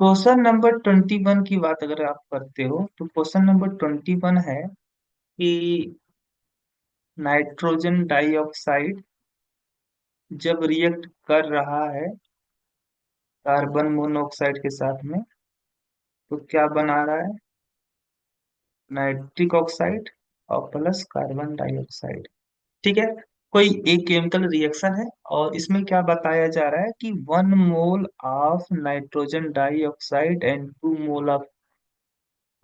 Question number 21 की बात अगर आप करते हो तो क्वेश्चन नंबर 21 है कि नाइट्रोजन डाइऑक्साइड जब रिएक्ट कर रहा है कार्बन मोनोऑक्साइड के साथ में तो क्या बना रहा है? नाइट्रिक ऑक्साइड और प्लस कार्बन डाइऑक्साइड। ठीक है। कोई एक केमिकल रिएक्शन है और इसमें क्या बताया जा रहा है कि 1 mole of nitrogen dioxide and 2 mole of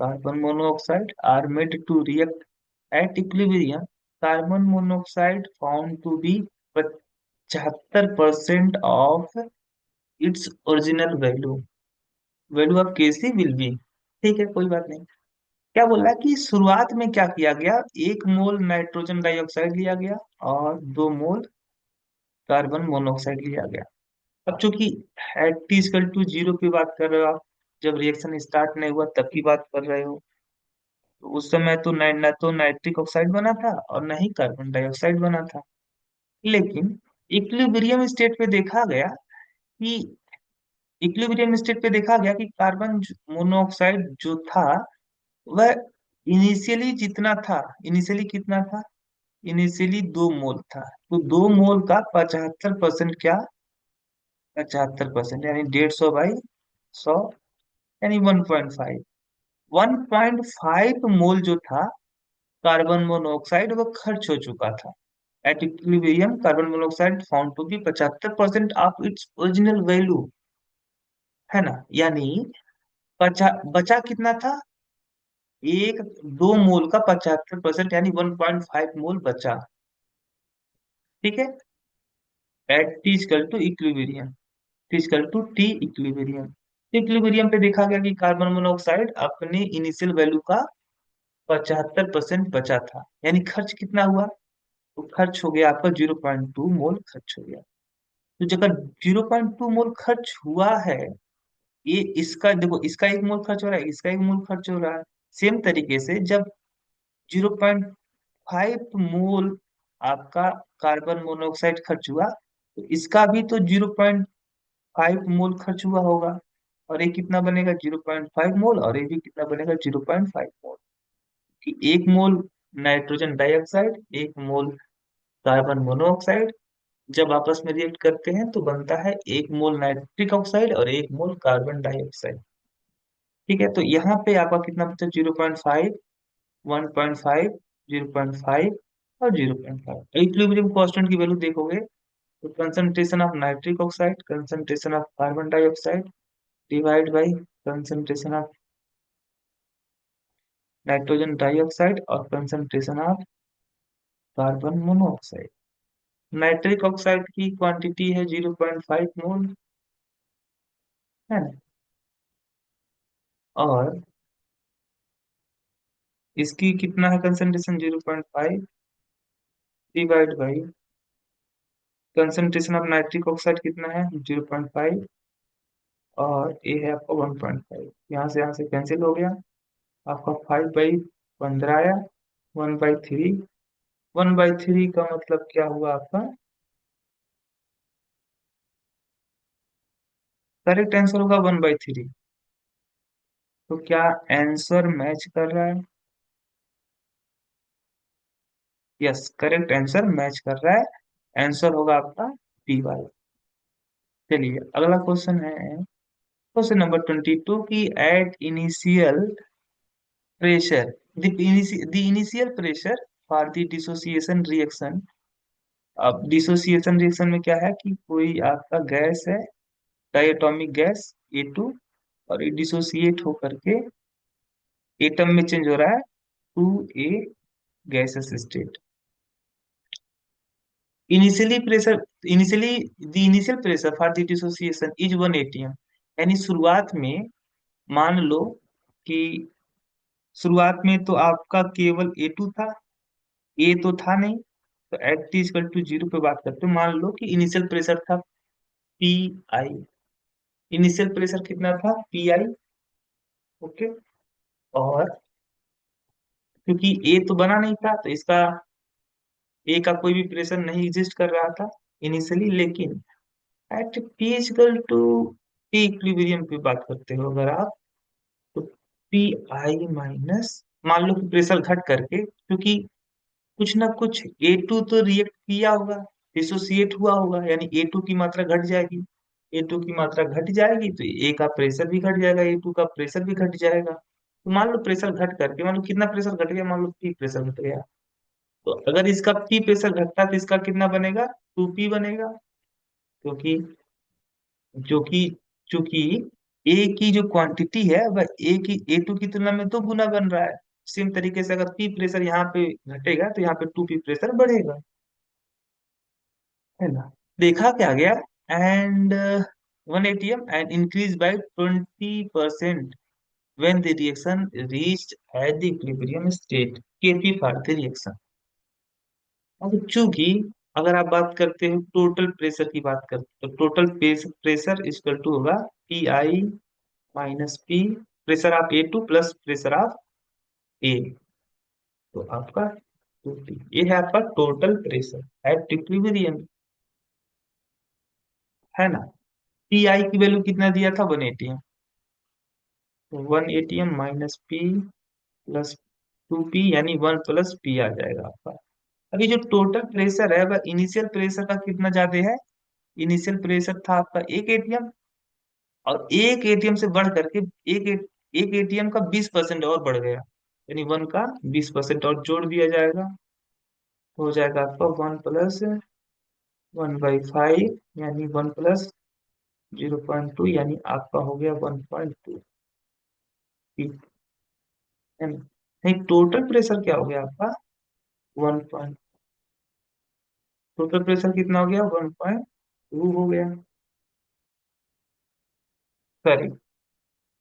carbon monoxide are made to react at equilibrium. Carbon monoxide found to be 75% of its original value. Value of KC will be. ठीक है, कोई बात नहीं। क्या बोल रहा है कि शुरुआत में क्या किया गया? 1 मोल नाइट्रोजन डाइऑक्साइड लिया गया और 2 मोल कार्बन मोनोऑक्साइड लिया गया। अब चूंकि at t equal to zero की बात कर रहे हो आप, जब रिएक्शन स्टार्ट नहीं हुआ तब की बात कर रहे हो, तो उस समय तो न तो नाइट्रिक ऑक्साइड बना था और न ही कार्बन डाइऑक्साइड बना था। लेकिन इक्विलिब्रियम स्टेट पे देखा गया कि कार्बन मोनोऑक्साइड जो था वह इनिशियली कितना था? इनिशियली 2 मोल था। तो 2 मोल का 75% क्या? 75% यानी 150/100 यानी 1.5। 1.5 मोल जो था कार्बन मोनोऑक्साइड वो खर्च हो चुका था। At equilibrium carbon monoxide found to be 75% of its original value. है ना? यानी बचा बचा कितना था? एक 2 मोल का 75% यानी 1.5 मोल बचा। ठीक है। At t equal to equilibrium, t equal to t equilibrium. Equilibrium पे देखा गया कि कार्बन मोनोऑक्साइड अपने इनिशियल वैल्यू का 75% बचा था। यानी खर्च कितना हुआ? तो खर्च हो गया आपका 0.2 मोल खर्च हो गया। तो जब 0.2 मोल खर्च हुआ है, ये इसका देखो, इसका 1 मोल खर्च हो रहा है, इसका 1 मोल खर्च हो रहा है। सेम तरीके से जब 0.5 मोल आपका कार्बन मोनोऑक्साइड खर्च हुआ तो इसका भी तो 0.5 मोल खर्च हुआ होगा। और ये कितना बनेगा? 0.5 मोल। और ये भी कितना बनेगा? 0.5 मोल। कि 1 mole nitrogen dioxide, 1 mole carbon monoxide जब आपस में रिएक्ट करते हैं तो बनता है 1 मोल नाइट्रिक ऑक्साइड और 1 मोल कार्बन डाइऑक्साइड। ठीक है। तो यहाँ पे आपका कितना बचा? 0.5, 1.5, 0.5 और 0.5। इक्विलिब्रियम कांस्टेंट की वैल्यू देखोगे तो concentration of nitric oxide, concentration of carbon dioxide divide by concentration of nitrogen dioxide और concentration of carbon monoxide. Nitric oxide की क्वांटिटी है 0.5 मोल। है ना? और इसकी कितना है concentration? 0.5 divide by concentration of nitric oxide कितना है? 0.5 और ये है आपका 1.5। यहाँ से कैंसिल हो गया। आपका 5/15 आया। 1/3, 1/3 का मतलब क्या हुआ आपका? करेक्ट आंसर होगा 1/3। तो क्या आंसर मैच कर रहा है? यस, करेक्ट आंसर मैच कर रहा है। आंसर होगा आपका बी वाला। चलिए अगला क्वेश्चन है, क्वेश्चन नंबर 22 की at initial pressure the initial pressure for the dissociation reaction. अब डिसोसिएशन रिएक्शन में क्या है कि कोई आपका गैस है, डायटोमिक गैस A2, और ये डिसोसिएट होकर के एटम में चेंज हो रहा है to a gases state. Initially pressure initially the initial pressure for the dissociation is 1 atm। यानी शुरुआत में मान लो कि शुरुआत में तो आपका केवल A2 था, ए तो था नहीं। तो at t equal to zero पे बात करते हैं। मान लो कि इनिशियल प्रेशर था Pi। इनिशियल प्रेशर कितना था? Pi। ओके। और क्योंकि ए तो बना नहीं था तो इसका ए का कोई भी प्रेशर नहीं एग्जिस्ट कर रहा था इनिशियली। लेकिन at P equal to P equilibrium की बात करते हो अगर आप, तो पी आई माइनस, मान लो कि प्रेशर घट करके, क्योंकि कुछ ना कुछ ए टू तो रिएक्ट किया होगा, डिसोसिएट हुआ होगा, यानी ए टू की मात्रा घट जाएगी। ए टू की मात्रा घट जाएगी तो ए का प्रेशर भी घट जाएगा, ए टू का प्रेशर भी घट जाएगा। तो मान लो प्रेशर घट करके, मान लो कितना प्रेशर घट गया, मान लो पी प्रेशर घट गया, तो अगर इसका पी प्रेशर घटता तो इसका कितना बनेगा, टू पी बनेगा। क्योंकि जो कि चूंकि ए की जो क्वांटिटी है वह ए की ए टू की तुलना में 2 गुना बन रहा है। सेम तरीके से अगर पी प्रेशर यहाँ पे घटेगा तो यहाँ पे टू पी प्रेशर बढ़ेगा, है ना। देखा क्या गया, and 1 atm and increased by 20% when the reaction reached at the equilibrium state, kp for the reaction। अब चूंकि अगर आप बात करते हो टोटल प्रेशर की बात करते तो टोटल प्रेशर इक्वल टू होगा P I minus P, pressure of A two plus pressure of A, तो आपका 2T, ये है आपका टोटल प्रेशर एट इक्विलिब्रियम, है ना। पी आई की वैल्यू कितना दिया था, 1 atm, तो 1 atm minus P plus 2P, यानी 1 प्लस पी आ जाएगा आपका। अभी जो टोटल प्रेशर है वह इनिशियल प्रेशर का कितना ज्यादा है, इनिशियल प्रेशर था आपका 1 atm, और 1 atm से बढ़ करके एक एक एटीएम का 20% और बढ़ गया, यानी 1 का 20% और जोड़ दिया जाएगा, तो हो जाएगा आपका 1+1/5, यानी 1+0.2, यानी आपका हो गया 1.2। ठीक है ना? नहीं, टोटल प्रेशर क्या हो गया आपका, 1 पॉइंट, टोटल प्रेशर कितना हो गया, 1.2 हो गया, सॉरी,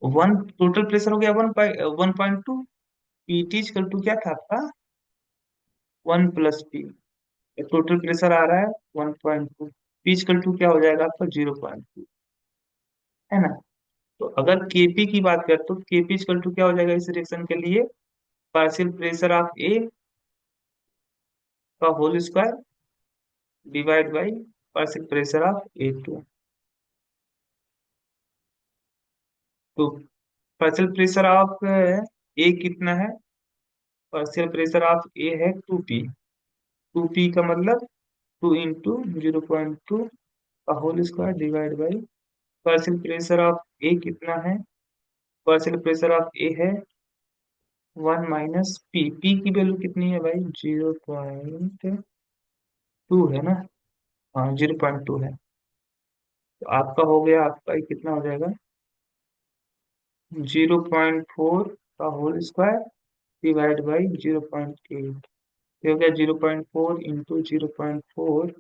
वन, टोटल प्रेशर हो गया 1.2, पीटी इक्वल टू क्या था आपका, 1 प्लस पी, टोटल प्रेशर आ रहा है 1.2, पी इक्वल टू क्या हो जाएगा आपका 0.2, है ना। तो अगर केपी की बात करें तो केपी इक्वल टू क्या हो जाएगा इस रिएक्शन के लिए, पार्शियल प्रेशर ऑफ ए का whole square divide by partial pressure of A two. तो पार्शियल प्रेशर ऑफ ए कितना है, पार्शियल प्रेशर ऑफ ए है 2P, 2P का मतलब 2 × 0.2 का whole square divide by partial pressure of A कितना है, पार्शियल प्रेशर ऑफ ए है 1 - पी, पी की वैल्यू कितनी है भाई, 0.2 है ना, हाँ 0.2 है। तो आपका हो गया, आपका ये कितना हो जाएगा, 0.4 का होल स्क्वायर डिवाइड बाई 0.8, ये हो गया 0.4 × 0.4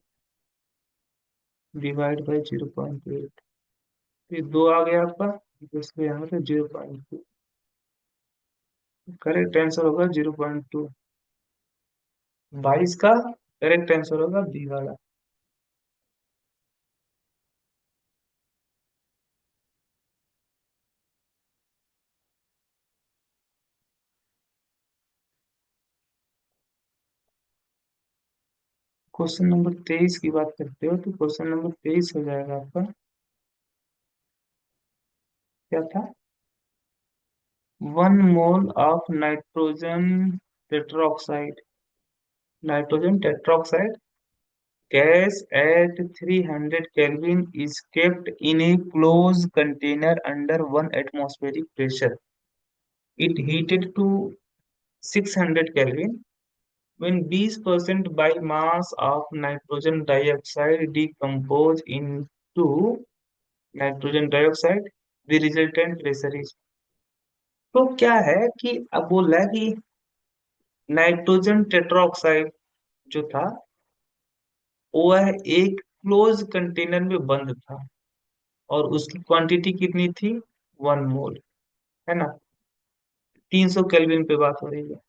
डिवाइड बाई 0.8, ये दो आ गया आपका, तो इसलिए यहाँ पे 0.2, करेक्ट आंसर होगा 0.2, 22 का करेक्ट आंसर होगा बी वाला। क्वेश्चन नंबर 23 की बात करते हो तो क्वेश्चन नंबर 23 हो जाएगा आपका, क्या था, 1 mole of nitrogen tetroxide gas at 300 Kelvin is kept in a closed container under 1 atmospheric pressure. It heated to 600 Kelvin. When 20% by mass of nitrogen dioxide decompose into nitrogen dioxide, the resultant pressure is। तो क्या है कि अब बोल रहा है कि nitrogen tetroxide जो था वह एक क्लोज कंटेनर में बंद था, और उसकी क्वांटिटी कितनी थी, 1 मोल, है ना। 300 केल्विन पे बात हो रही है,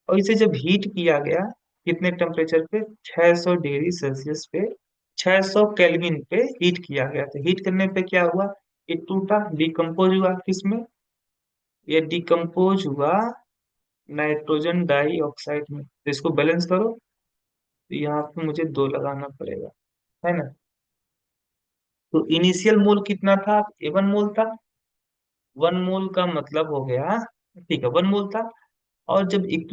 और इसे जब हीट किया गया, कितने टेम्परेचर पे, 600 डिग्री सेल्सियस पे, 600 केल्विन पे हीट किया गया। तो हीट करने पे क्या हुआ, ये टूटा, डिकम्पोज हुआ, किसमें, ये डिकम्पोज हुआ नाइट्रोजन डाइऑक्साइड में। तो इसको बैलेंस करो, तो यहाँ पे मुझे 2 लगाना पड़ेगा, है ना। तो इनिशियल मोल कितना था? A1 मोल था। 1 मोल का मतलब हो गया, ठीक है, 1 मोल था। और जब एक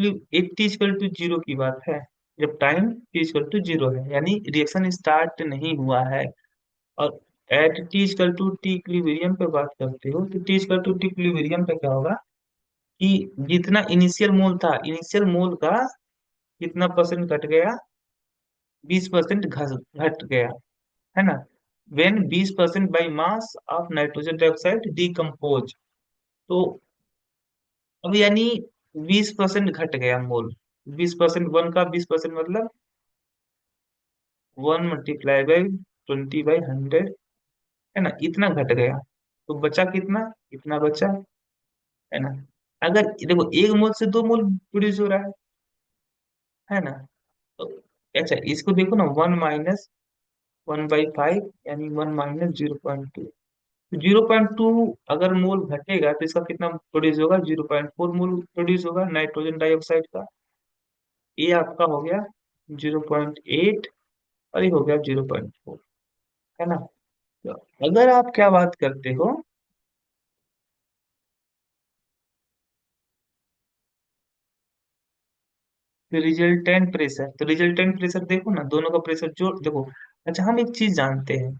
टी इक्वल टू जीरो की बात है, जब time t equal to zero है, यानी रिएक्शन स्टार्ट नहीं हुआ है, और at t equal to t equilibrium पे बात करते हो, तो t equal to t equilibrium पे क्या होगा कि जितना इनिशियल मोल था, इनिशियल मोल का कितना परसेंट घट गया? 20% घट गया, है ना? When 20% by mass of nitrogen dioxide decompose, तो अब यानी 20% घट गया मोल। 20%, वन का 20% मतलब 1 × 20/100, है ना? इतना घट गया। तो बचा कितना? इतना बचा, है ना? अगर देखो, 1 मोल से 2 मोल प्रोड्यूस हो रहा है ना? तो अच्छा, इसको देखो ना, 1 - 1/5, यानी 1 - 0.2। 0.2 अगर मोल घटेगा तो इसका कितना प्रोड्यूस होगा? 0.4 मोल प्रोड्यूस होगा नाइट्रोजन डाइऑक्साइड का। ये आपका हो गया 0.8, और ये हो गया 0.4, है ना? तो अगर आप क्या बात करते हो, रिजल्टेंट प्रेशर, तो रिजल्टेंट प्रेशर देखो ना, दोनों का प्रेशर जोड़ देखो। अच्छा, हम एक चीज जानते हैं।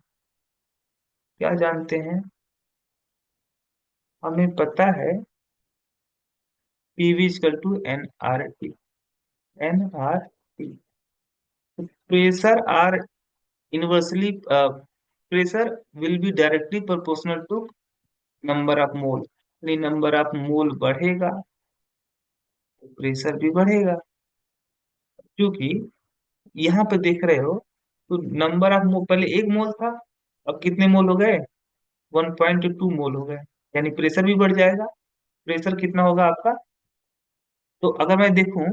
क्या जानते हैं? हमें पता है PV equal to nRT। nRT, pressure are inversely, pressure will be directly proportional to number of mole, यानी नंबर ऑफ मोल बढ़ेगा तो प्रेशर भी बढ़ेगा। क्योंकि यहाँ पे देख रहे हो, तो नंबर ऑफ मोल, पहले 1 मोल था, अब कितने मोल हो गए? 1.2 मोल हो गए, यानी प्रेशर भी बढ़ जाएगा। प्रेशर कितना होगा आपका? तो अगर मैं देखूं,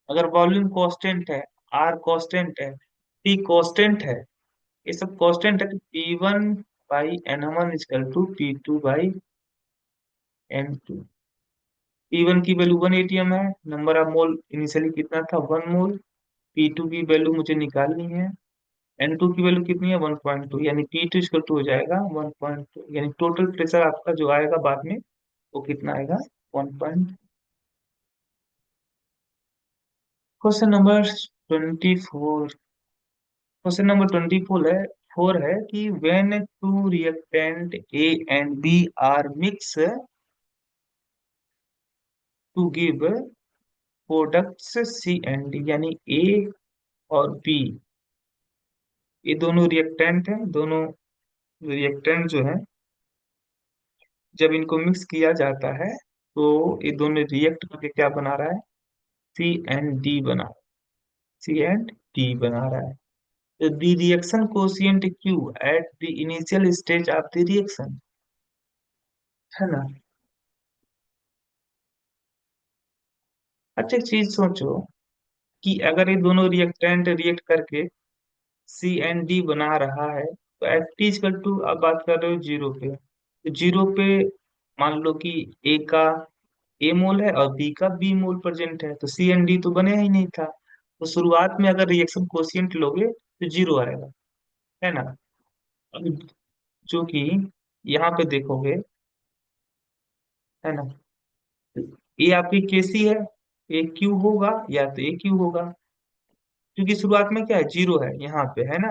अगर वॉल्यूम कांस्टेंट है, आर कांस्टेंट है, टी कांस्टेंट है, ये सब कांस्टेंट है, तो P1/N1 equal to P2/N2। P1 की वैल्यू 1 atm है, नंबर ऑफ मोल इनिशियली कितना था? 1 मोल। P2 की वैल्यू मुझे निकालनी है, N2 की वैल्यू कितनी है? 1.2, यानी P2 इक्वल टू हो जाएगा 1.2, यानी टोटल प्रेशर आपका जो आएगा बाद में, वो कितना आएगा? 1. Question number 24। क्वेश्चन नंबर 24 है कि when two reactant A and B are mix to give products C and D, यानी ए और बी, ये दोनों रिएक्टेंट हैं। दोनों रिएक्टेंट जो है, जब इनको मिक्स किया जाता है, तो ये दोनों रिएक्ट करके क्या बना रहा है? सी एंड डी बना, सी एंड डी बना रहा है। तो the reaction quotient Q at the initial stage of the reaction, है ना? अच्छा, एक चीज सोचो कि अगर ये दोनों रिएक्टेंट रिएक्ट करके सी एन डी बना रहा है, तो एट टी इक्वल टू, आप बात कर रहे हो जीरो पे, तो जीरो पे मान लो कि ए का ए मोल है और बी का बी मोल प्रेजेंट है, तो सी एन डी तो बने ही नहीं था। तो शुरुआत में अगर रिएक्शन कोशिएंट लोगे तो जीरो आएगा, है ना? अब जो कि यहाँ पे देखोगे, है ना, ये आपकी केसी है, ए क्यू होगा या तो ए क्यू होगा, क्योंकि शुरुआत में क्या है? जीरो है यहाँ पे, है ना?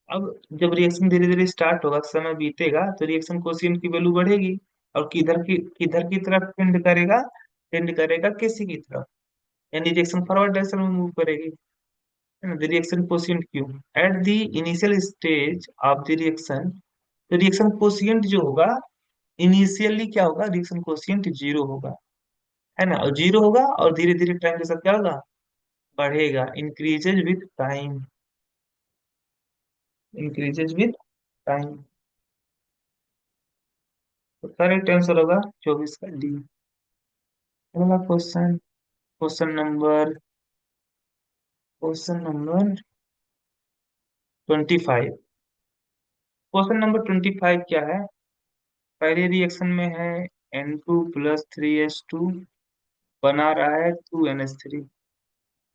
अब जब रिएक्शन धीरे धीरे स्टार्ट होगा, समय बीतेगा, तो रिएक्शन कोशिएंट की वैल्यू बढ़ेगी, और किधर की तरफ टेंड करेगा? टेंड करेगा केसी की तरफ, यानी रिएक्शन फॉरवर्ड डायरेक्शन में मूव करेगी, है ना? Reaction quotient Q at the initial stage of the reaction, तो रिएक्शन कोशिएंट जो होगा, इनिशियली क्या होगा? रिएक्शन कोशिएंट जीरो होगा, है ना? और जीरो होगा, और धीरे धीरे टाइम के साथ क्या होगा? बढ़ेगा, increases with time, increases with time. तो करेक्ट आंसर होगा 24 का डी। अगला question, question number question number 25। Question number 25 क्या है? पहले रिएक्शन में है N2 + 3H2, बना रहा है 2NH3,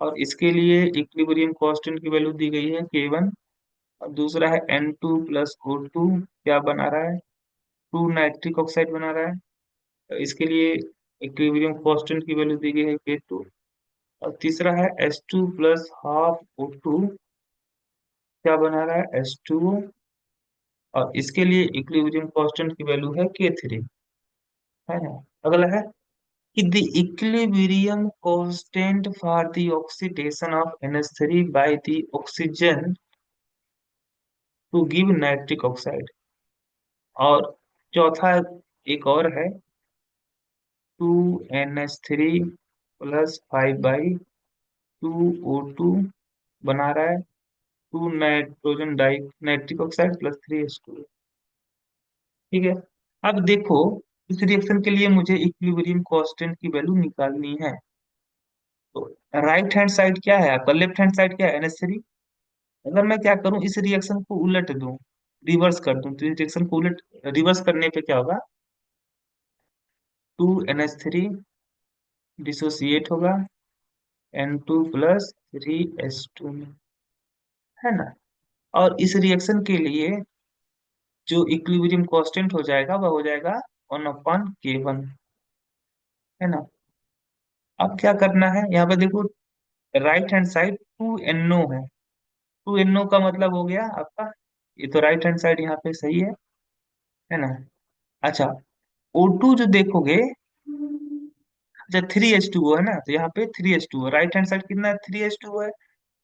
और इसके लिए इक्विलिब्रियम कांस्टेंट की वैल्यू दी गई है K1, और दूसरा है N2 + O2, क्या बना रहा है? टू नाइट्रिक ऑक्साइड बना रहा है। तो इसके लिए इक्विलिब्रियम कांस्टेंट की वैल्यू दी गई है K2। और तीसरा है H2 + ½ O2, क्या बना रहा है? H2O। और इसके लिए इक्विलिब्रियम कांस्टेंट की वैल्यू है K3, है ना। अगला है कि the equilibrium constant for the oxidation of NH3 by the oxygen to give nitric oxide। और चौथा एक और है, 2NH3 + 5/2O2 बना रहा है, two nitrogen di nitric oxide +3H2। ठीक है। अब देखो, इस रिएक्शन के लिए मुझे इक्विलिब्रियम कांस्टेंट की वैल्यू निकालनी है। तो राइट हैंड साइड क्या है आपका, लेफ्ट हैंड साइड क्या है? NH3। अगर मैं क्या करूं, इस रिएक्शन को उलट दूं, रिवर्स कर दूं, तो इस रिएक्शन को उलट रिवर्स करने पे क्या होगा? 2NH3 डिसोसिएट होगा N2 + 3H2 में, है ना। और इस रिएक्शन के लिए जो इक्विलिब्रियम कांस्टेंट हो जाएगा वह हो जाएगा 1/K1, है ना। अब क्या करना है, यहाँ पे देखो, राइट हैंड साइड 2NO है। 2NO का मतलब हो गया आपका, ये तो राइट हैंड साइड यहाँ पे सही है ना। अच्छा, O2 जो देखोगे, अच्छा 3H2O है ना, तो यहाँ पे 3H2O, राइट हैंड साइड कितना है? 3H2O है।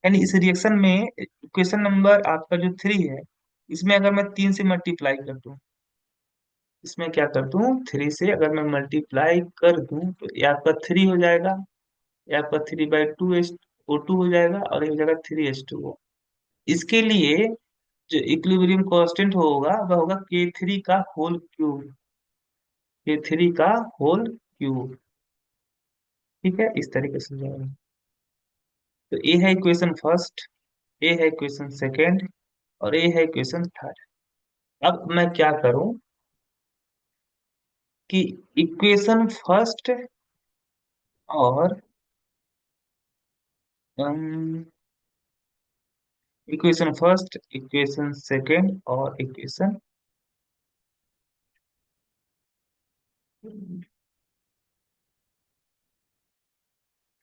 यानी इस रिएक्शन में इक्वेशन नंबर आपका जो 3 है, इसमें अगर मैं 3 से मल्टीप्लाई कर दूं, इसमें क्या कर दूं, 3 से अगर मैं मल्टीप्लाई कर दूं, तो ये आपका 3 हो जाएगा, ये आपका 3/2 O2 हो जाएगा, और ये हो जाएगा 3H2O। इसके लिए जो इक्विलिब्रियम कांस्टेंट होगा वह होगा K3 का होल क्यूब, K3 का होल क्यूब। ठीक है, इस तरीके से जाएगा। तो ये है इक्वेशन फर्स्ट, ये है इक्वेशन सेकेंड, और ये है इक्वेशन थर्ड। अब मैं क्या करूं कि इक्वेशन फर्स्ट और इक्वेशन फर्स्ट, इक्वेशन सेकेंड और इक्वेशन,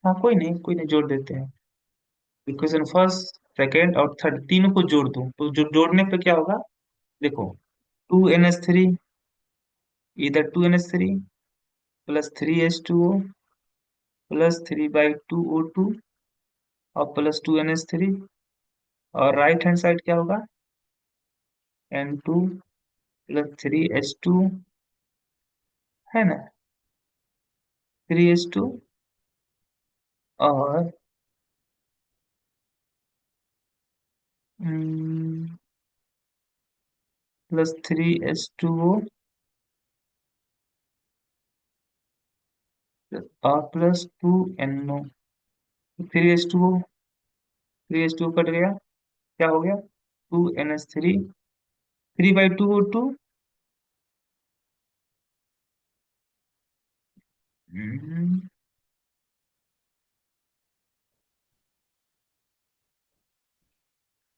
हाँ कोई नहीं जोड़ देते हैं। इक्वेशन फर्स्ट, सेकेंड और थर्ड तीनों को जोड़ दूं, तो जो जोड़ने पे क्या होगा, देखो, 2NH3, इधर 2NH3 + 3H2O +3/2O2 और +2NH3, और राइट हैंड साइड क्या होगा? N2 + 3H2, है ना, 3H2, और +3H2O और +2NO। 3H2O कट गया, क्या हो गया? 2NH3, 3/2O2।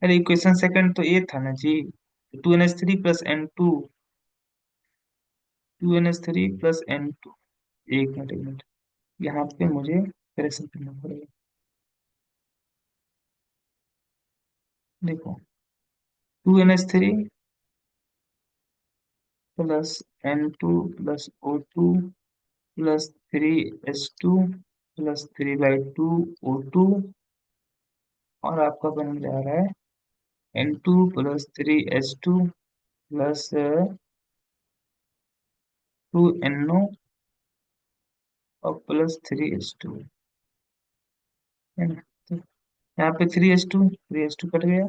अरे इक्वेशन सेकंड तो ये था ना जी, 2NH3 + N2, 2NH3 + N2। एक मिनट, यहाँ पे मुझे करेक्शन करना पड़ेगा। देखो, 2NH3 + N2 + O2 +3H2 +3/2O2, और आपका बन जा रहा है N2 + 3H2 +2NO और +3H2, है ना। तो यहाँ पे 3H2 कट गया,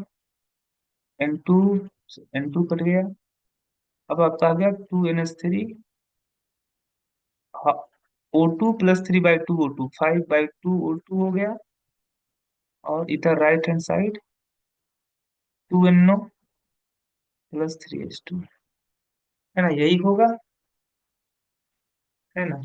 N2 N2 कट गया। अब आपका आ गया 2NH3, O2 + 3/2O2, 5/2O2 हो गया, और इधर right hand side 2NO +3H2, है ना, यही होगा, है ना।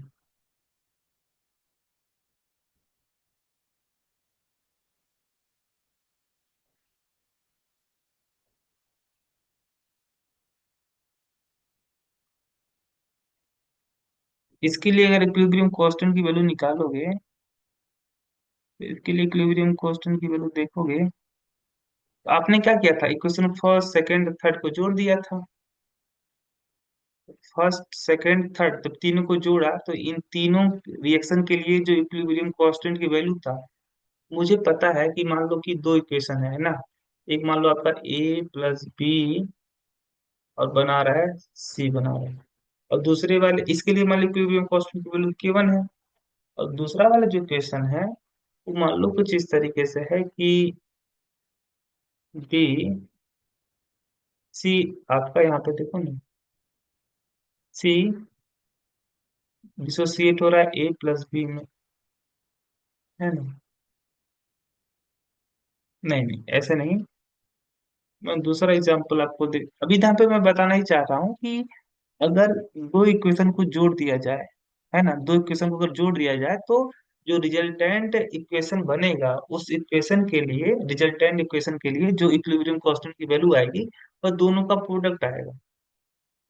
इसके लिए अगर इक्विलिब्रियम कांस्टेंट की वैल्यू निकालोगे, इसके लिए इक्विलिब्रियम कांस्टेंट की वैल्यू देखोगे, तो आपने क्या किया था, इक्वेशन फर्स्ट सेकंड थर्ड को जोड़ दिया था। फर्स्ट सेकंड थर्ड, तो तीनों को जोड़ा तो इन तीनों रिएक्शन के लिए जो इक्विलिब्रियम कांस्टेंट की वैल्यू था, मुझे पता है कि मान लो कि दो इक्वेशन है ना, एक मान लो आपका ए प्लस बी और बना रहा है सी बना रहा है, और दूसरे वाले इसके लिए मान लो इक्विलिब्रियम कांस्टेंट की वैल्यू के1 है, और दूसरा वाला जो इक्वेशन है वो मान लो कुछ इस तरीके से है कि बी सी, आपका यहाँ पे देखो ना, सी डिसोसिएट हो रहा है ए प्लस बी में, है ना। नहीं नहीं ऐसे नहीं, मैं दूसरा एग्जांपल आपको दे, अभी यहाँ पे मैं बताना ही चाह रहा हूँ कि अगर दो इक्वेशन को जोड़ दिया जाए, है ना, दो इक्वेशन को अगर जोड़ दिया जाए तो जो रिजल्टेंट इक्वेशन बनेगा उस इक्वेशन के लिए, रिजल्टेंट इक्वेशन के लिए जो इक्विलिब्रियम कांस्टेंट की वैल्यू आएगी वह दोनों का प्रोडक्ट आएगा,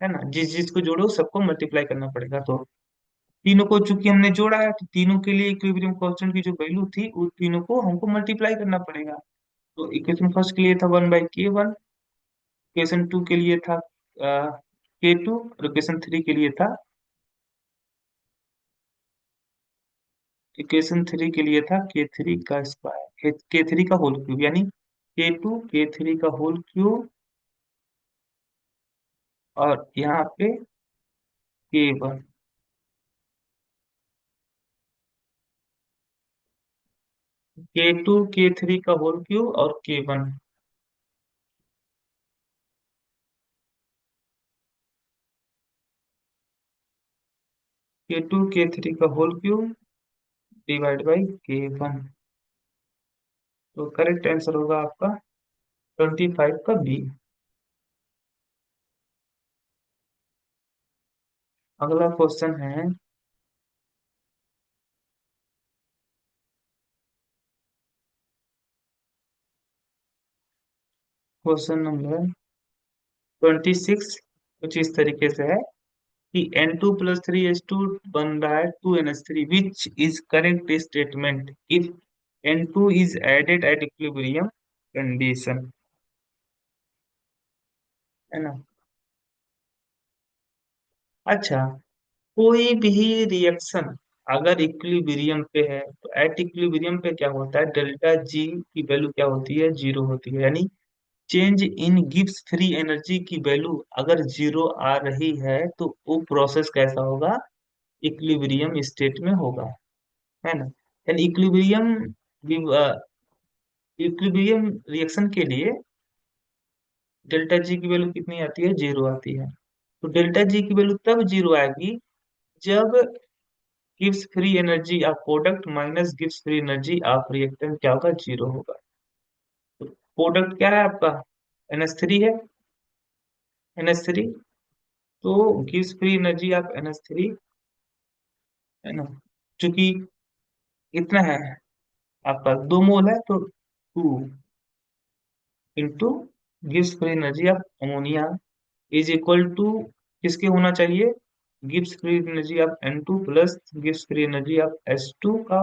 है ना। जिस चीज को जोड़ो सबको मल्टीप्लाई करना पड़ेगा, तो तीनों को चूंकि हमने जोड़ा है तो तीनों के लिए इक्विलिब्रियम कांस्टेंट की जो वैल्यू थी उन तीनों को हमको मल्टीप्लाई करना पड़ेगा। तो इक्वेशन फर्स्ट के लिए था 1/k1, इक्वेशन टू के लिए था k2, और इक्वेशन थ्री के लिए था, इक्वेशन थ्री के लिए था k3 का स्क्वायर, k3 का होल क्यूब, यानी k2 k3 का होल क्यूब, और यहाँ पे k1, k2 k3 का होल क्यूब और k1, k2 k3 का whole cube divide by k1। तो करेक्ट आंसर होगा आपका 25 का बी। अगला क्वेश्चन है, क्वेश्चन नंबर 26, कुछ इस तरीके से है कि N2 + 3H2 बन रहा है 2NH3, which is correct statement if N2 is added at equilibrium condition, है ना। अच्छा, कोई भी रिएक्शन अगर इक्विलिब्रियम पे है तो एट इक्विलिब्रियम पे क्या होता है, डेल्टा जी की वैल्यू क्या होती है, जीरो होती है, यानी change in Gibbs free energy की वैल्यू अगर जीरो आ रही है तो वो प्रोसेस कैसा होगा, इक्विलिब्रियम स्टेट में होगा, है ना। यानी इक्विलिब्रियम रिएक्शन के लिए डेल्टा जी की वैल्यू कितनी आती है, जीरो आती है। तो डेल्टा जी की वैल्यू तब जीरो आएगी जब Gibbs free energy of product minus Gibbs free energy of reactant क्या होगा, जीरो होगा। तो प्रोडक्ट क्या है आपका, NH3 है, NH3, तो gives free energy of NH3, है ना, चूंकि कितना है आपका 2 मोल है तो 2 इंटू गिव्स free energy of ammonia is equal to किसके होना चाहिए, गिव्स free energy of N2 plus गिव्स फ्री एनर्जी ऑफ H2 का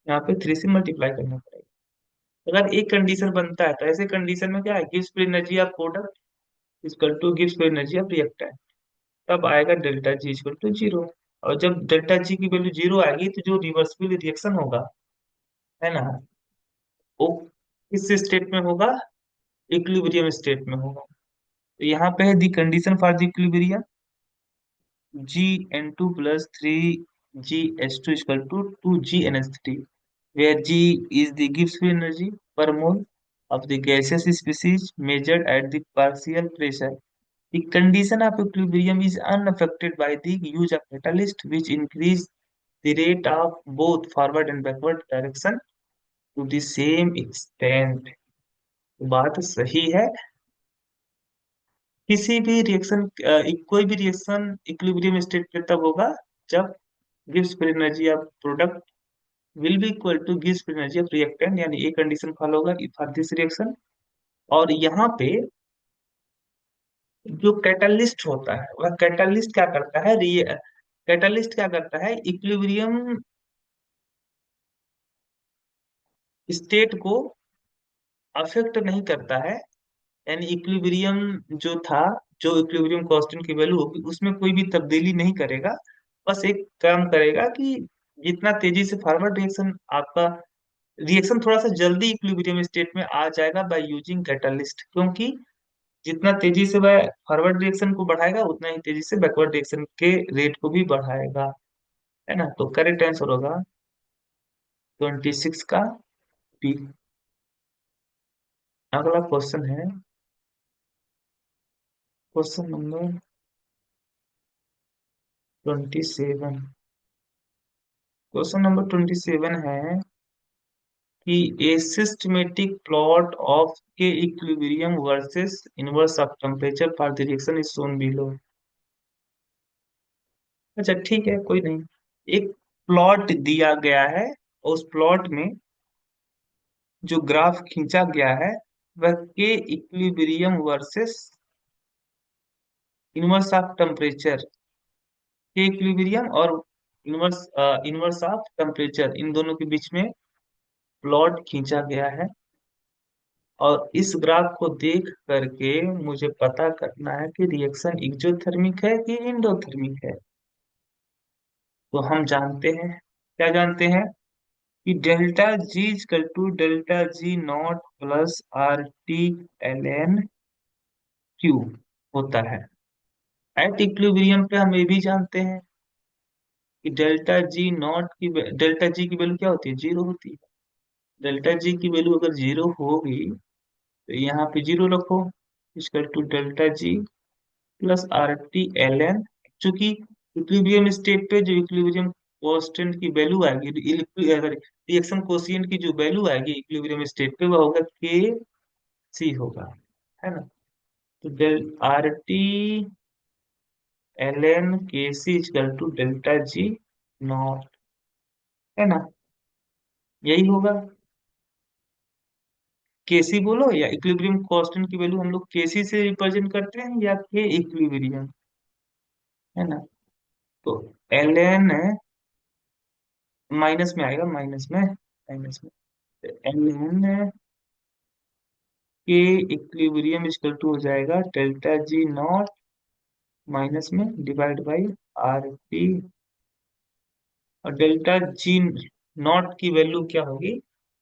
यहाँ पे 3 से मल्टीप्लाई करना पड़ेगा। अगर एक कंडीशन बनता है तो ऐसे कंडीशन में क्या है, gives free energy of product equal two gives free energy of reactant, तब आएगा delta G equal to zero. और जब डेल्टा जी की वैल्यू जीरो आएगी तो जो रिवर्सिबल रिएक्शन होगा, है ना, वो किस स्टेट में होगा, इक्विलिब्रियम स्टेट में होगा। तो यहाँ पे है the condition for the equilibrium, Gn2 + 3 GH2 equal to 2GNH3, where G is the Gibbs free energy per mole of the gaseous species measured at the partial pressure. The condition of equilibrium is unaffected by the use of catalyst, which increase the rate of both forward and backward direction to the same extent. बात सही है। किसी भी reaction, कोई भी reaction equilibrium state पे तब होगा जब gives free energy of product will be equal two gives free energy of reactant, यानी एक कंडीशन फॉलो होगा फॉर दिस रिएक्शन। और यहाँ पे जो कैटलिस्ट होता है वह कैटलिस्ट क्या करता है, कैटलिस्ट क्या करता है, इक्विलिब्रियम स्टेट को अफेक्ट नहीं करता है। यानी इक्विलिब्रियम जो था, जो इक्विलिब्रियम कांस्टेंट की वैल्यू होगी उसमें कोई भी तब्दीली नहीं करेगा। बस एक काम करेगा कि जितना तेजी से फॉरवर्ड रिएक्शन आपका, रिएक्शन थोड़ा सा जल्दी इक्विलिब्रियम स्टेट में आ जाएगा बाय यूजिंग कैटलिस्ट, क्योंकि जितना तेजी से वह फॉरवर्ड रिएक्शन को बढ़ाएगा उतना ही तेजी से बैकवर्ड रिएक्शन के रेट को भी बढ़ाएगा। है ना, तो करेक्ट आंसर होगा 26 का बी। अगला क्वेश्चन है क्वेश्चन नंबर 27। क्वेश्चन नंबर 27 है कि ए सिस्टमेटिक प्लॉट ऑफ के equilibrium versus inverse of temperature for the reaction is shown below. अच्छा ठीक है, कोई नहीं। एक प्लॉट दिया गया है, उस प्लॉट में जो ग्राफ खींचा गया है वह के equilibrium versus inverse of temperature, के इक्विलिब्रियम और इनवर्स इनवर्स ऑफ टेम्परेचर, इन दोनों के बीच में प्लॉट खींचा गया है। और इस ग्राफ को देख करके मुझे पता करना है कि रिएक्शन एक्सोथर्मिक है कि इंडोथर्मिक है। तो हम जानते हैं, क्या जानते हैं, कि delta G equal to delta G nought plus R T L N Q होता है। एट इक्विलिब्रियम पे हम ये भी जानते हैं कि डेल्टा जी की वैल्यू क्या होती है, जीरो होती है। डेल्टा जी की वैल्यू अगर जीरो होगी तो यहाँ पे जीरो रखो, equal to delta G plus R T L N. चूंकि इक्विलिब्रियम स्टेट पे जो इक्विलिब्रियम कांस्टेंट की वैल्यू आएगी, रिएक्शन कोशिएंट की जो वैल्यू आएगी इक्विलिब्रियम स्टेट पे, वह होगा के सी होगा। है ना, तो del R T L N K C equal to delta G naught, है ना, यही होगा। केसी बोलो या इक्विलिब्रियम कांस्टेंट की वैल्यू हम लोग केसी से रिप्रेजेंट करते हैं या के इक्विलिब्रियम। है ना, तो एल एन माइनस में आएगा, माइनस में एल एन के इक्विलिब्रियम इक्वल टू हो जाएगा डेल्टा जी नॉट माइनस में डिवाइड बाई आर टी। और डेल्टा जी नॉट की वैल्यू क्या होगी,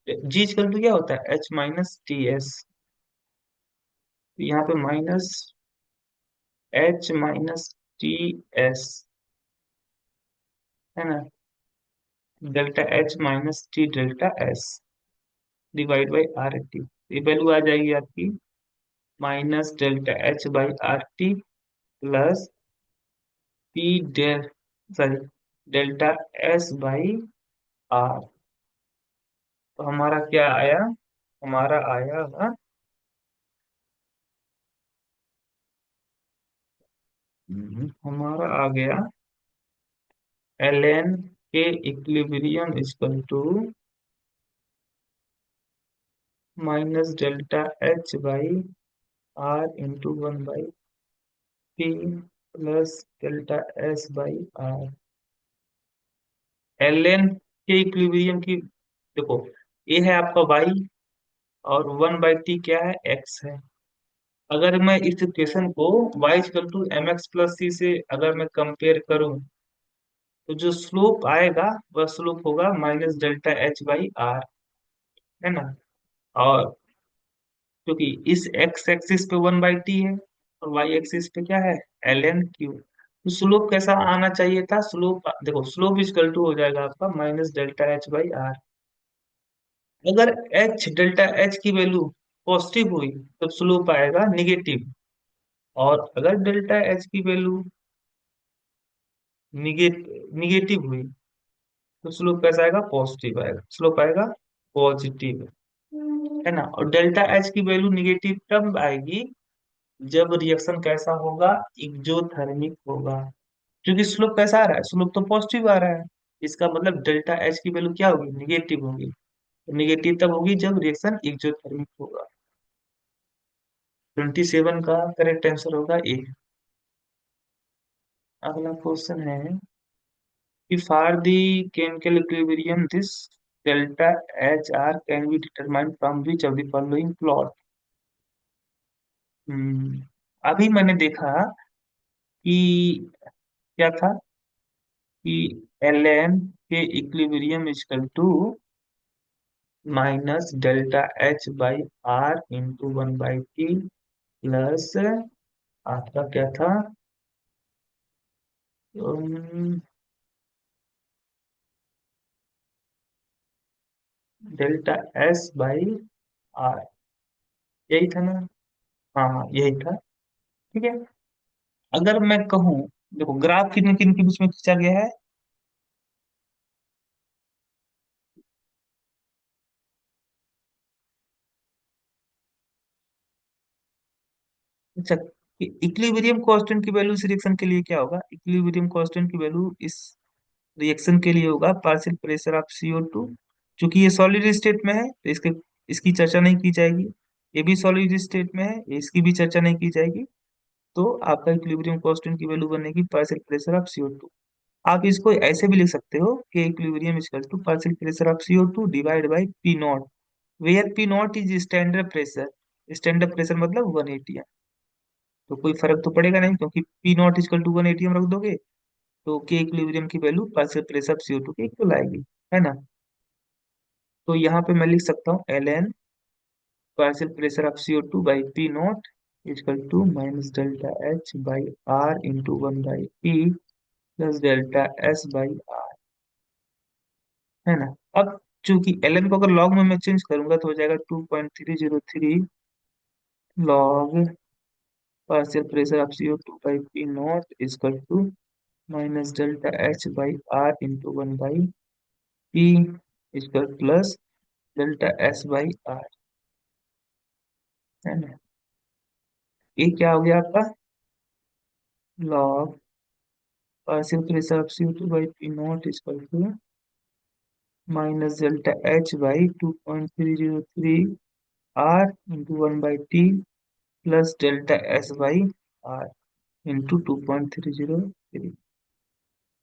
जी इक्वल टू क्या होता है, एच माइनस टी एस। यहाँ पे minus H minus T S, है ना, delta H minus T delta S divide by R T. ये वैल्यू आ जाएगी आपकी minus delta H by R T plus P del sorry delta S by R. तो हमारा क्या आया, हमारा आया हमारा आ गया एल एन के equilibrium equal to minus delta H by R into one by P plus delta S by R. L N के इक्विलिब्रियम की देखो, ये है आपका वाई और वन बाई टी क्या है, एक्स है। अगर मैं इस इक्वेशन को y equal to M X plus C से अगर मैं कंपेयर करूं, तो जो स्लोप आएगा वह स्लोप होगा minus delta H by R. है ना, और क्योंकि इस एक्स एक्सिस पे वन बाई टी है और वाई एक्सिस पे क्या है, एल एन क्यू। तो स्लोप कैसा आना चाहिए था, स्लोप देखो, स्लोप इक्वल टू हो जाएगा आपका minus delta H by R. अगर एच डेल्टा एच की वैल्यू पॉजिटिव हुई तो स्लोप आएगा निगेटिव, और अगर डेल्टा एच की वैल्यू निगेटिव हुई तो स्लोप कैसा आएगा, पॉजिटिव आएगा, स्लोप आएगा पॉजिटिव। है ना, और डेल्टा एच की वैल्यू निगेटिव तब आएगी जब रिएक्शन कैसा होगा, एक्सोथर्मिक होगा। क्योंकि स्लोप कैसा आ रहा है, स्लोप तो पॉजिटिव आ रहा है, इसका मतलब डेल्टा एच की वैल्यू क्या होगी, निगेटिव होगी। तो निगेटिव तब होगी जब रिएक्शन एक्सोथर्मिक होगा। 27 का करेक्ट आंसर होगा ए। अगला क्वेश्चन है कि for the chemical equilibrium this delta H R can be determined from which of the following plot. अभी मैंने देखा कि क्या था कि एल एन के equilibrium equal to minus delta H by R into one by T plus आपका क्या था, डेल्टा एस बाई आर, यही था ना। हाँ हाँ यही था। ठीक है। अगर मैं कहूँ, देखो ग्राफ किन किन के बीच में खींचा गया है। अच्छा, इक्विलिब्रियम कांस्टेंट की वैल्यू इस रिएक्शन के लिए क्या होगा, इक्विलिब्रियम कांस्टेंट की वैल्यू इस रिएक्शन के लिए होगा पार्शियल प्रेशर ऑफ CO2। चूंकि ये सॉलिड स्टेट में है तो इसके इसकी चर्चा नहीं की जाएगी। ये भी सॉलिड स्टेट में है, इसकी भी चर्चा नहीं की जाएगी। तो आपका इक्विलिब्रियम कांस्टेंट की वैल्यू बनेगी पार्शियल प्रेशर ऑफ CO2। आप इसको ऐसे भी लिख सकते हो कि equilibrium equal to partial pressure of CO2 divide by P nought, where P nought is standard pressure. Standard pressure मतलब 1 atm। तो कोई फर्क तो पड़ेगा नहीं, क्योंकि P nought equal to 1 atm रख दोगे तो के इक्विलिब्रियम की value partial pressure of CO2 के इक्वल आएगी, है ना। तो यहाँ पे मैं लिख सकता हूँ L N partial pressure of CO2 by P nought equal to minus delta H by R into one by P plus delta S by R, है ना। अब चूंकि एल को अगर लॉग में मैं चेंज करूंगा तो हो जाएगा 2.303 log partial pressure of CO2 by P nought equal to minus delta H by R into one by P equal plus delta S by R, है ना। ये क्या हो गया आपका, log partial pressure of CO2 by P nought equal to minus delta H by 2.303 R into one by T plus delta S by R into 2.303।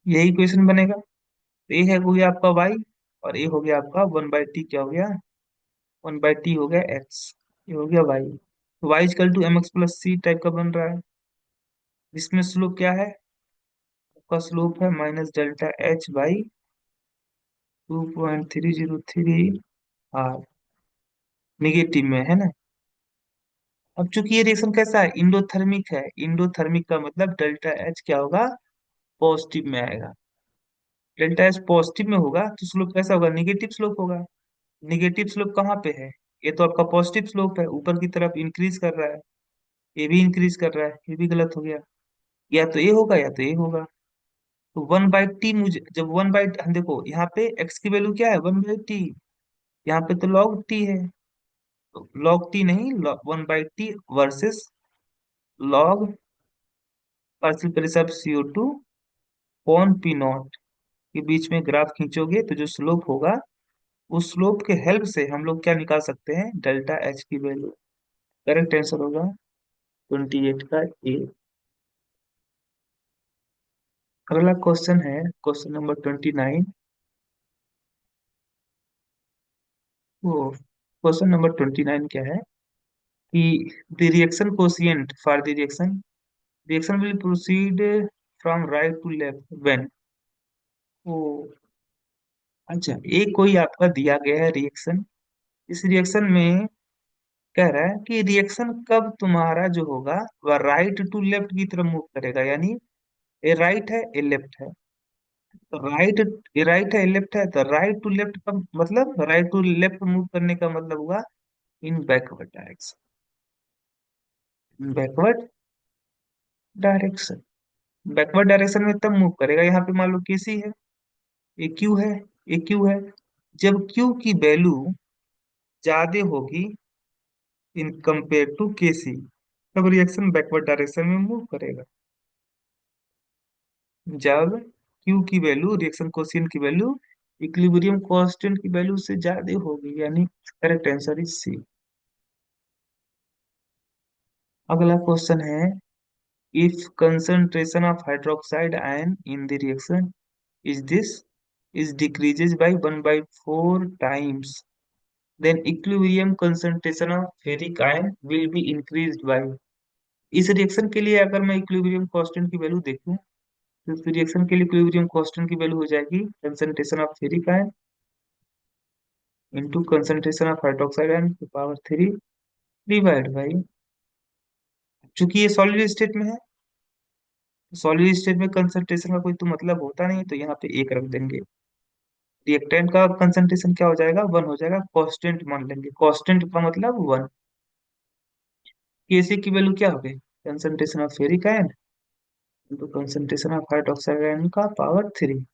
यही equation बनेगा। तो ये है हो गया आपका y, और ये हो गया आपका वन बाई टी, क्या हो गया, वन बाई टी हो गया x, ये हो गया y। तो y equal to M X plus C type का बन रहा है। इसमें स्लोप क्या है, आपका स्लोप है minus delta H by 2.303 R, negative में, है ना। अब चूंकि ये रिएक्शन कैसा है, इंडोथर्मिक है, इंडोथर्मिक का मतलब डेल्टा एच क्या होगा, पॉजिटिव में आएगा। डेल्टा एच पॉजिटिव में होगा तो स्लोप कैसा होगा, निगेटिव स्लोप होगा। निगेटिव स्लोप कहाँ पे है, ये तो आपका पॉजिटिव स्लोप है, ऊपर की तरफ इंक्रीज कर रहा है। ये भी इंक्रीज कर रहा है, ये भी गलत हो गया। या तो ये होगा या तो ये होगा। तो वन बाई टी, मुझे जब वन बाई, देखो यहाँ पे एक्स की वैल्यू क्या है, 1/t। यहाँ पे तो लॉग टी है, तो लॉग टी नहीं, one by T versus log partial pressure of CO2 upon P nought के बीच में ग्राफ खींचोगे तो जो स्लोप होगा, उस स्लोप के हेल्प से हम लोग क्या निकाल सकते हैं, डेल्टा एच की वैल्यू। करेक्ट आंसर होगा 28 का ए। अगला क्वेश्चन है क्वेश्चन नंबर 29। वो क्वेश्चन नंबर 29 क्या है कि the reaction quotient for the reaction will proceed from right to left when. ओ, अच्छा, ये कोई आपका दिया गया है रिएक्शन। इस रिएक्शन में कह रहा है कि रिएक्शन कब तुम्हारा जो होगा वह राइट टू लेफ्ट की तरफ मूव करेगा, यानी ए राइट है ए लेफ्ट है। तो राइट, ए राइट है ए लेफ्ट है, तो राइट टू लेफ्ट का मतलब, राइट टू लेफ्ट मूव करने का मतलब हुआ इन backward direction, backward direction. Backward direction में तब मूव करेगा, यहाँ पे मान लो केसी है, ये क्यू है, ये क्यू है। जब क्यू की वैल्यू ज्यादा होगी इन कंपेयर टू केसी, तब रिएक्शन बैकवर्ड डायरेक्शन में मूव करेगा। जब क्यू की वैल्यू, रिएक्शन कोएफिशिएंट की वैल्यू इक्विलिब्रियम कांस्टेंट की वैल्यू से ज्यादा होगी, यानी करेक्ट आंसर इज सी। अगला क्वेश्चन है, if concentration of hydroxide ion in the reaction is this is decreases by 1 by 4 times, then equilibrium concentration of ferric ion will be increased by। इस reaction के लिए अगर मैं इक्विलिब्रियम कांस्टेंट की value देखूं, तो इस रिएक्शन के लिए इक्विलिब्रियम कांस्टेंट की वैल्यू हो जाएगी concentration of ferric ion into concentration of hydroxide ion की पावर 3 डिवाइड बाई, चूंकि ये सॉलिड स्टेट में है, सॉलिड स्टेट में कंसंट्रेशन का कोई तो मतलब होता नहीं, तो यहाँ पे एक रख देंगे। रिएक्टेंट का कंसंट्रेशन क्या हो जाएगा, 1 हो जाएगा, कांस्टेंट मान लेंगे, कांस्टेंट का मतलब 1। केसी की वैल्यू क्या हो गई, concentration of ferric ion into concentration of hydroxide ion का पावर 3।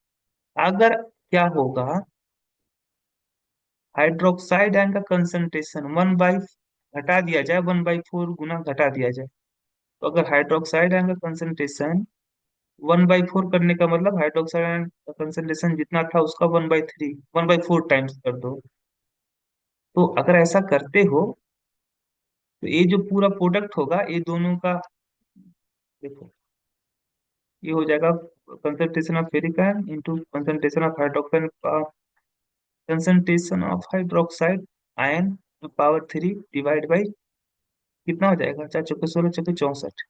अगर क्या होगा, हाइड्रोक्साइड आयन का कंसंट्रेशन 1 बाई घटा दिया जाए, 1 by 4 गुना घटा दिया जाए, तो अगर हाइड्रोक्साइड आयन का कंसंट्रेशन 1 by 4 करने का मतलब हाइड्रोक्साइड आयन का कंसंट्रेशन जितना था उसका 1/3, 1/4 टाइम्स कर दो। तो अगर ऐसा करते हो, तो ये जो पूरा प्रोडक्ट होगा ये दोनों का, देखो ये हो जाएगा concentration of ferric ion into concentration of hydroxide, concentration of hydroxide ion power 3 divide by, कितना हो जाएगा, 4 चौके 16 चौके 64,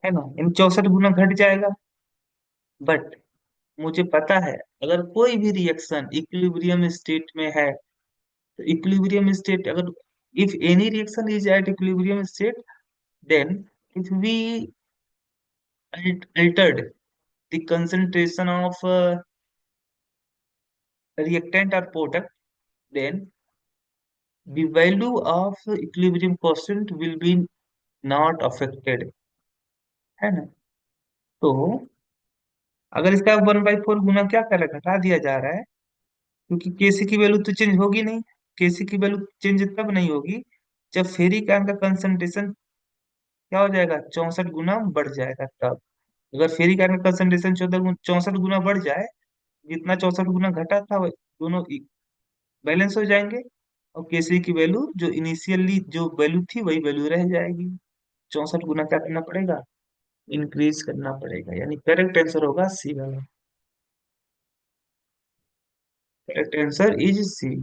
है ना, इन 64 गुना घट जाएगा। बट मुझे पता है अगर कोई भी रिएक्शन इक्विलिब्रियम स्टेट में है, तो इक्विलिब्रियम स्टेट अगर, if any reaction is at equilibrium state, then if we altered the concentration of reactant or product, then the value of equilibrium constant will be not affected, है ना। तो अगर इसका 1/4 गुना क्या कर रहा है, घटा दिया जा रहा है, क्योंकि केसी की वैल्यू तो चेंज होगी नहीं। केसी की वैल्यू चेंज तब नहीं होगी जब फेरिक आयन का कंसंट्रेशन क्या हो जाएगा, 64 गुना बढ़ जाएगा तब। अगर फेरिक आयन का कंसंट्रेशन 64 गुना बढ़ जाए, जितना 64 गुना घटा था दोनों बैलेंस हो जाएंगे, और केसरी की वैल्यू जो इनिशियली जो वैल्यू थी वही वैल्यू रह जाएगी। 64 गुना क्या करना पड़ेगा, इंक्रीज करना पड़ेगा, यानी करेक्ट आंसर होगा सी वाला। Correct answer is C.